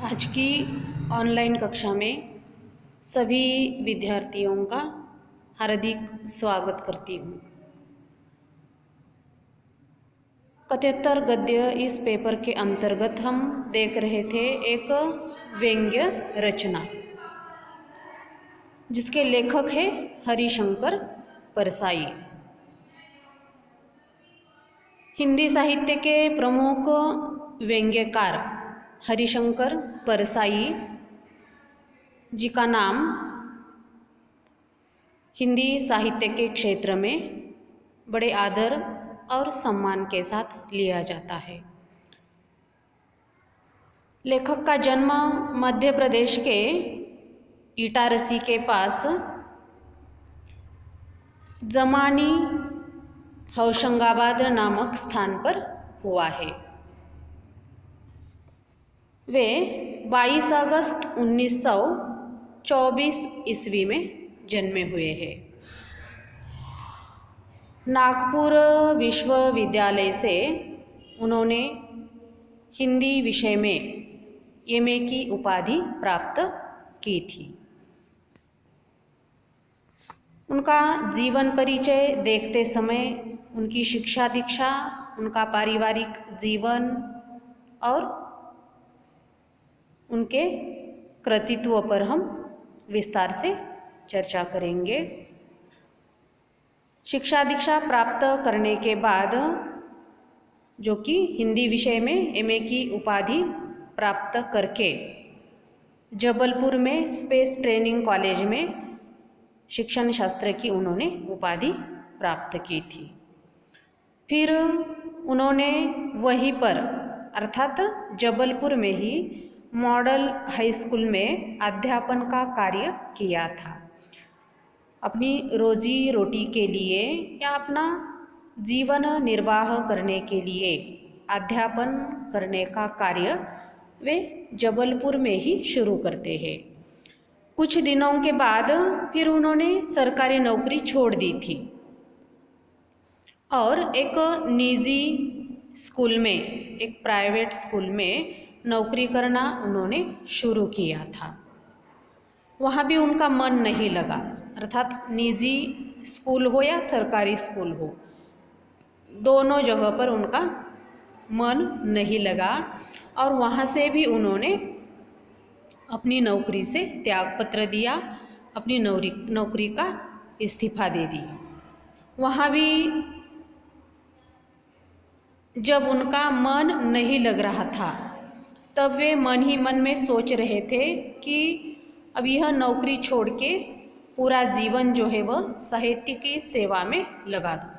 आज की ऑनलाइन कक्षा में सभी विद्यार्थियों का हार्दिक स्वागत करती हूँ। कथ्यतर गद्य इस पेपर के अंतर्गत हम देख रहे थे एक व्यंग्य रचना जिसके लेखक है हरिशंकर परसाई। हिंदी साहित्य के प्रमुख व्यंग्यकार हरिशंकर परसाई जी का नाम हिंदी साहित्य के क्षेत्र में बड़े आदर और सम्मान के साथ लिया जाता है। लेखक का जन्म मध्य प्रदेश के इटारसी के पास जमानी होशंगाबाद नामक स्थान पर हुआ है। वे 22 अगस्त 1924 ईस्वी में जन्मे हुए हैं। नागपुर विश्वविद्यालय से उन्होंने हिंदी विषय में एमए की उपाधि प्राप्त की थी। उनका जीवन परिचय देखते समय उनकी शिक्षा दीक्षा, उनका पारिवारिक जीवन और उनके कृतित्व पर हम विस्तार से चर्चा करेंगे। शिक्षा दीक्षा प्राप्त करने के बाद, जो कि हिंदी विषय में एमए की उपाधि प्राप्त करके जबलपुर में स्पेस ट्रेनिंग कॉलेज में शिक्षण शास्त्र की उन्होंने उपाधि प्राप्त की थी। फिर उन्होंने वहीं पर अर्थात जबलपुर में ही मॉडल हाई स्कूल में अध्यापन का कार्य किया था। अपनी रोजी रोटी के लिए या अपना जीवन निर्वाह करने के लिए अध्यापन करने का कार्य वे जबलपुर में ही शुरू करते हैं। कुछ दिनों के बाद फिर उन्होंने सरकारी नौकरी छोड़ दी थी और एक निजी स्कूल में, एक प्राइवेट स्कूल में नौकरी करना उन्होंने शुरू किया था। वहाँ भी उनका मन नहीं लगा, अर्थात निजी स्कूल हो या सरकारी स्कूल हो, दोनों जगह पर उनका मन नहीं लगा और वहाँ से भी उन्होंने अपनी नौकरी से त्यागपत्र दिया, अपनी नौकरी का इस्तीफा दे दिया। वहाँ भी जब उनका मन नहीं लग रहा था तब वे मन ही मन में सोच रहे थे कि अब यह नौकरी छोड़ के पूरा जीवन जो है वह साहित्य की सेवा में लगा दूँ।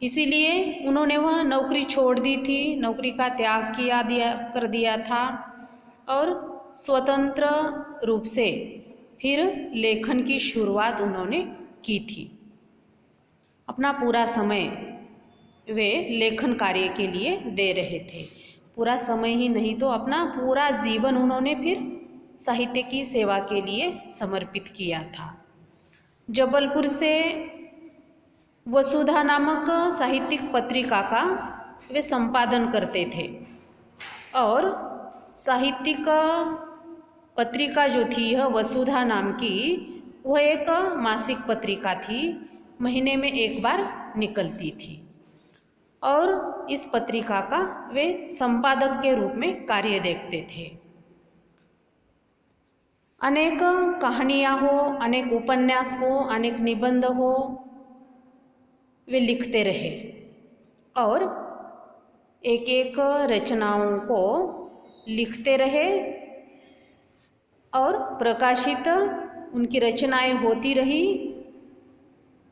इसीलिए उन्होंने वह नौकरी छोड़ दी थी, नौकरी का त्याग कर दिया था और स्वतंत्र रूप से फिर लेखन की शुरुआत उन्होंने की थी। अपना पूरा समय वे लेखन कार्य के लिए दे रहे थे। पूरा समय ही नहीं तो अपना पूरा जीवन उन्होंने फिर साहित्य की सेवा के लिए समर्पित किया था। जबलपुर से वसुधा नामक साहित्यिक पत्रिका का वे संपादन करते थे और साहित्यिक पत्रिका जो थी यह वसुधा नाम की, वह एक मासिक पत्रिका थी, महीने में एक बार निकलती थी और इस पत्रिका का वे संपादक के रूप में कार्य देखते थे। अनेक कहानियाँ हो, अनेक उपन्यास हो, अनेक निबंध हो, वे लिखते रहे और एक एक रचनाओं को लिखते रहे और प्रकाशित उनकी रचनाएं होती रही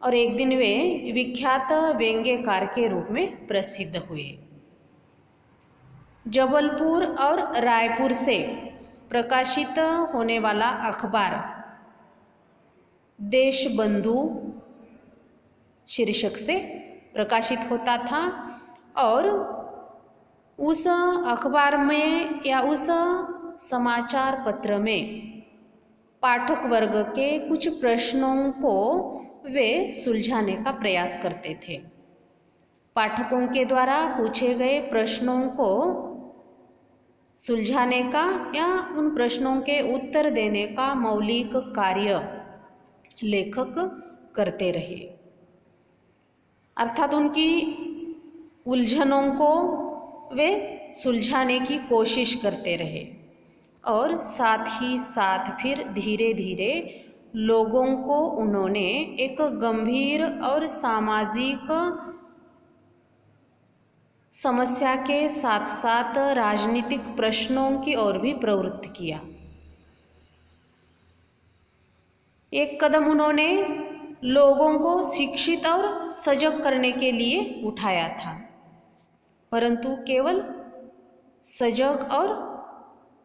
और एक दिन वे विख्यात व्यंग्यकार के रूप में प्रसिद्ध हुए। जबलपुर और रायपुर से प्रकाशित होने वाला अखबार देशबंधु शीर्षक से प्रकाशित होता था और उस अखबार में या उस समाचार पत्र में पाठक वर्ग के कुछ प्रश्नों को वे सुलझाने का प्रयास करते थे। पाठकों के द्वारा पूछे गए प्रश्नों को सुलझाने का या उन प्रश्नों के उत्तर देने का मौलिक कार्य लेखक करते रहे। अर्थात उनकी उलझनों को वे सुलझाने की कोशिश करते रहे और साथ ही साथ फिर धीरे धीरे लोगों को उन्होंने एक गंभीर और सामाजिक समस्या के साथ साथ राजनीतिक प्रश्नों की ओर भी प्रवृत्त किया। एक कदम उन्होंने लोगों को शिक्षित और सजग करने के लिए उठाया था, परंतु केवल सजग और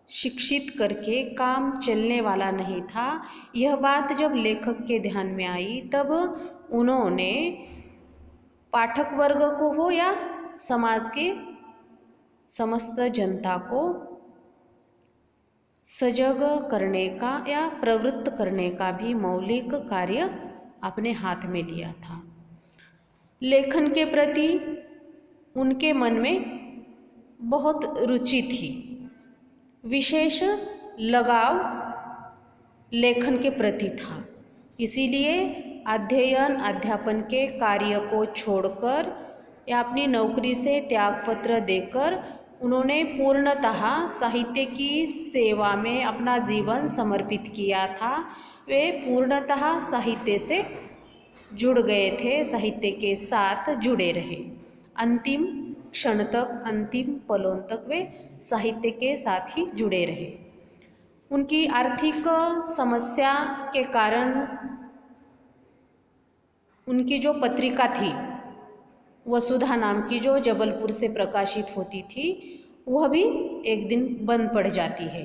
शिक्षित करके काम चलने वाला नहीं था। यह बात जब लेखक के ध्यान में आई तब उन्होंने पाठक वर्ग को हो या समाज के समस्त जनता को सजग करने का या प्रवृत्त करने का भी मौलिक कार्य अपने हाथ में लिया था। लेखन के प्रति उनके मन में बहुत रुचि थी, विशेष लगाव लेखन के प्रति था। इसीलिए अध्ययन अध्यापन के कार्य को छोड़कर या अपनी नौकरी से त्यागपत्र देकर उन्होंने पूर्णतः साहित्य की सेवा में अपना जीवन समर्पित किया था। वे पूर्णतः साहित्य से जुड़ गए थे, साहित्य के साथ जुड़े रहे। अंतिम क्षण तक, अंतिम पलों तक वे साहित्य के साथ ही जुड़े रहे। उनकी आर्थिक समस्या के कारण उनकी जो पत्रिका थी वसुधा नाम की, जो जबलपुर से प्रकाशित होती थी, वह भी एक दिन बंद पड़ जाती है,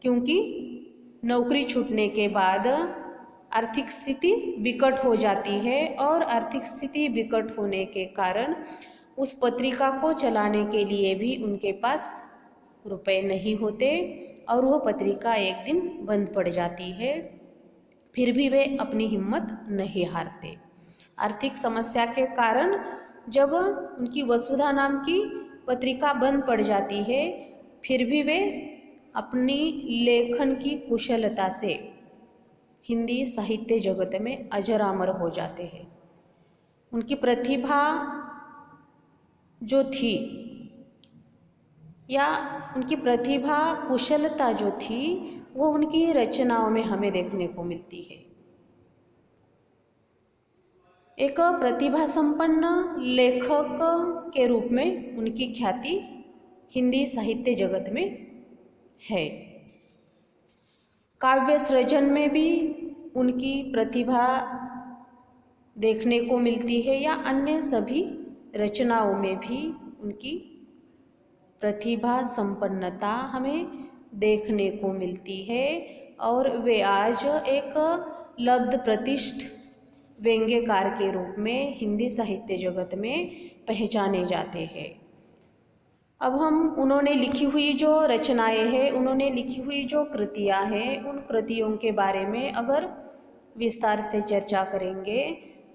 क्योंकि नौकरी छूटने के बाद आर्थिक स्थिति विकट हो जाती है और आर्थिक स्थिति विकट होने के कारण उस पत्रिका को चलाने के लिए भी उनके पास रुपए नहीं होते और वह पत्रिका एक दिन बंद पड़ जाती है। फिर भी वे अपनी हिम्मत नहीं हारते। आर्थिक समस्या के कारण जब उनकी वसुधा नाम की पत्रिका बंद पड़ जाती है, फिर भी वे अपनी लेखन की कुशलता से हिंदी साहित्य जगत में अजरामर हो जाते हैं। उनकी प्रतिभा जो थी या उनकी प्रतिभा कुशलता जो थी वो उनकी रचनाओं में हमें देखने को मिलती है। एक प्रतिभा संपन्न लेखक के रूप में उनकी ख्याति हिंदी साहित्य जगत में है। काव्य सृजन में भी उनकी प्रतिभा देखने को मिलती है या अन्य सभी रचनाओं में भी उनकी प्रतिभा संपन्नता हमें देखने को मिलती है और वे आज एक लब्ध प्रतिष्ठ व्यंग्यकार के रूप में हिंदी साहित्य जगत में पहचाने जाते हैं। अब हम उन्होंने लिखी हुई जो रचनाएं हैं, उन्होंने लिखी हुई जो कृतियां हैं, उन कृतियों के बारे में अगर विस्तार से चर्चा करेंगे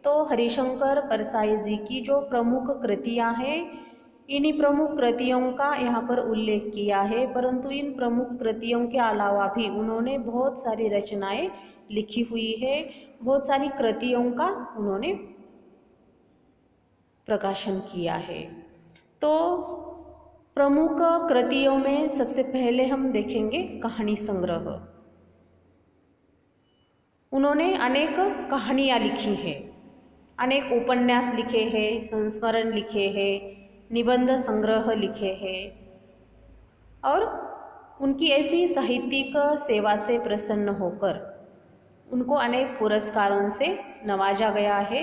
तो हरिशंकर परसाई जी की जो प्रमुख कृतियां हैं, इन्हीं प्रमुख कृतियों का यहाँ पर उल्लेख किया है। परंतु इन प्रमुख कृतियों के अलावा भी उन्होंने बहुत सारी रचनाएं लिखी हुई है, बहुत सारी कृतियों का उन्होंने प्रकाशन किया है। तो प्रमुख कृतियों में सबसे पहले हम देखेंगे कहानी संग्रह। उन्होंने अनेक कहानियाँ लिखी हैं, अनेक उपन्यास लिखे हैं, संस्मरण लिखे हैं, निबंध संग्रह लिखे हैं और उनकी ऐसी साहित्यिक सेवा से प्रसन्न होकर उनको अनेक पुरस्कारों से नवाजा गया है,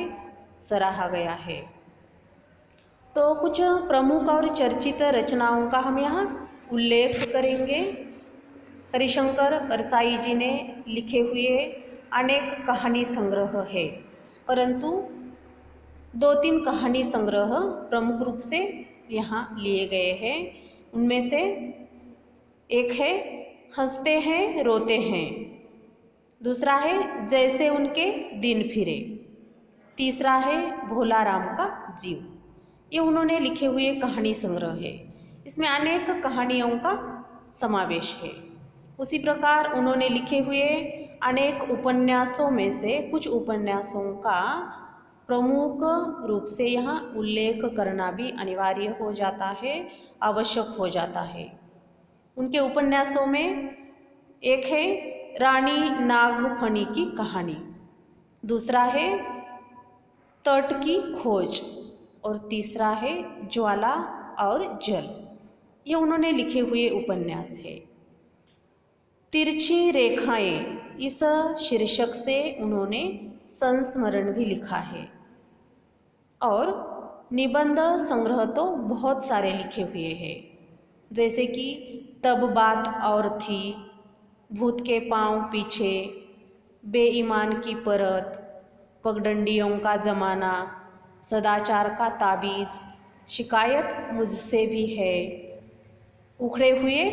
सराहा गया है। तो कुछ प्रमुख और चर्चित रचनाओं का हम यहाँ उल्लेख करेंगे। हरिशंकर परसाई जी ने लिखे हुए अनेक कहानी संग्रह है, परंतु 2-3 कहानी संग्रह प्रमुख रूप से यहाँ लिए गए हैं। उनमें से एक है हंसते हैं रोते हैं, दूसरा है जैसे उनके दिन फिरे, तीसरा है भोला राम का जीव। ये उन्होंने लिखे हुए कहानी संग्रह है। इसमें अनेक कहानियों का समावेश है। उसी प्रकार उन्होंने लिखे हुए अनेक उपन्यासों में से कुछ उपन्यासों का प्रमुख रूप से यहाँ उल्लेख करना भी अनिवार्य हो जाता है, आवश्यक हो जाता है। उनके उपन्यासों में एक है रानी नागफनी की कहानी, दूसरा है तट की खोज और तीसरा है ज्वाला और जल। ये उन्होंने लिखे हुए उपन्यास है। तिरछी रेखाएं इस शीर्षक से उन्होंने संस्मरण भी लिखा है और निबंध संग्रह तो बहुत सारे लिखे हुए हैं, जैसे कि तब बात और थी, भूत के पांव पीछे, बेईमान की परत, पगडंडियों का ज़माना, सदाचार का ताबीज, शिकायत मुझसे भी है, उखड़े हुए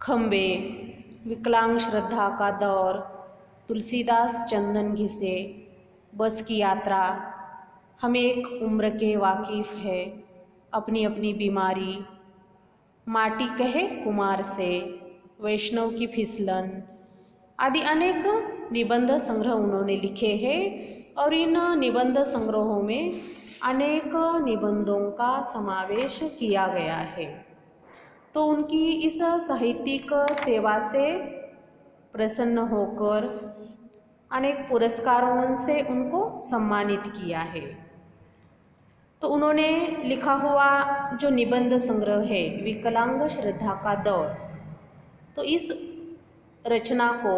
खम्बे, विकलांग श्रद्धा का दौर, तुलसीदास चंदन घिसे, बस की यात्रा, हम एक उम्र के वाकिफ़ है, अपनी अपनी बीमारी, माटी कहे कुमार से, वैष्णव की फिसलन आदि अनेक निबंध संग्रह उन्होंने लिखे हैं। और इन निबंध संग्रहों में अनेक निबंधों का समावेश किया गया है। तो उनकी इस साहित्यिक सेवा से प्रसन्न होकर अनेक पुरस्कारों से उनको सम्मानित किया है। तो उन्होंने लिखा हुआ जो निबंध संग्रह है विकलांग श्रद्धा का दौर, तो इस रचना को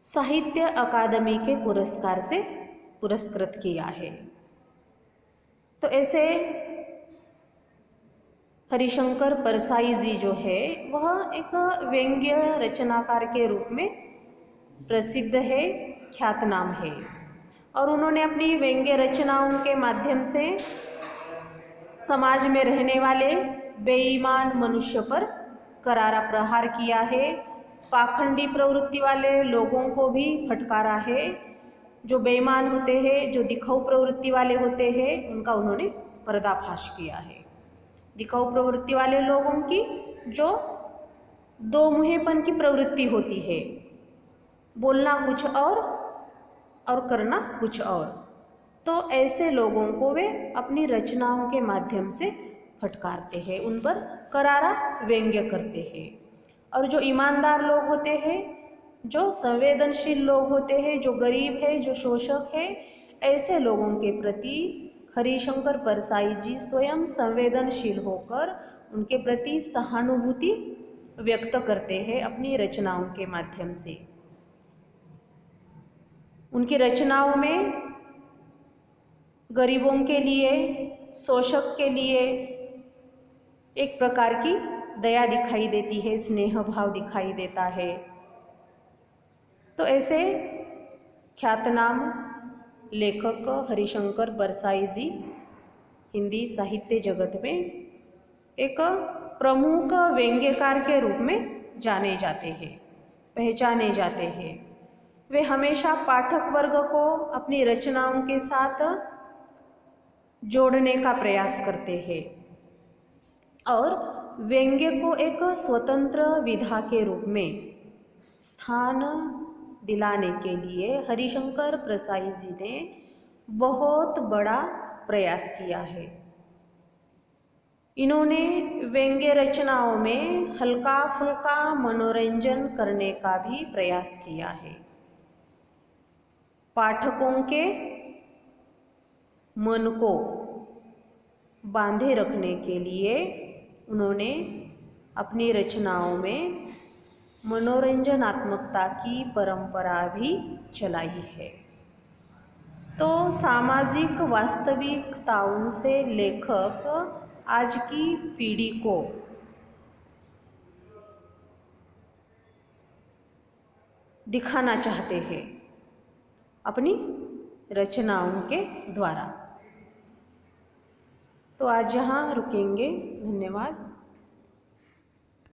साहित्य अकादमी के पुरस्कार से पुरस्कृत किया है। तो ऐसे हरिशंकर परसाई जी जो है वह एक व्यंग्य रचनाकार के रूप में प्रसिद्ध है, ख्यातनाम है। और उन्होंने अपनी व्यंग्य रचनाओं के माध्यम से समाज में रहने वाले बेईमान मनुष्य पर करारा प्रहार किया है, पाखंडी प्रवृत्ति वाले लोगों को भी फटकारा है। जो बेईमान होते हैं, जो दिखाऊ प्रवृत्ति वाले होते हैं, उनका उन्होंने पर्दाफाश किया है। दिखाऊ प्रवृत्ति वाले लोगों की जो दो मुँहेपन की प्रवृत्ति होती है, बोलना कुछ और करना कुछ और, तो ऐसे लोगों को वे अपनी रचनाओं के माध्यम से फटकारते हैं, उन पर करारा व्यंग्य करते हैं। और जो ईमानदार लोग होते हैं, जो संवेदनशील लोग होते हैं, जो गरीब है, जो शोषक है, ऐसे लोगों के प्रति हरिशंकर परसाई जी स्वयं संवेदनशील होकर उनके प्रति सहानुभूति व्यक्त करते हैं अपनी रचनाओं के माध्यम से। उनकी रचनाओं में गरीबों के लिए, शोषक के लिए एक प्रकार की दया दिखाई देती है, स्नेह भाव दिखाई देता है। तो ऐसे ख्यातनाम लेखक हरिशंकर परसाई जी हिंदी साहित्य जगत में एक प्रमुख व्यंग्यकार के रूप में जाने जाते हैं, पहचाने जाते हैं। वे हमेशा पाठक वर्ग को अपनी रचनाओं के साथ जोड़ने का प्रयास करते हैं और व्यंग्य को एक स्वतंत्र विधा के रूप में स्थान दिलाने के लिए हरिशंकर परसाई जी ने बहुत बड़ा प्रयास किया है। इन्होंने व्यंग्य रचनाओं में हल्का फुल्का मनोरंजन करने का भी प्रयास किया है। पाठकों के मन को बांधे रखने के लिए उन्होंने अपनी रचनाओं में मनोरंजनात्मकता की परंपरा भी चलाई है। तो सामाजिक वास्तविकताओं से लेखक आज की पीढ़ी को दिखाना चाहते हैं अपनी रचनाओं के द्वारा। तो आज यहाँ रुकेंगे। धन्यवाद।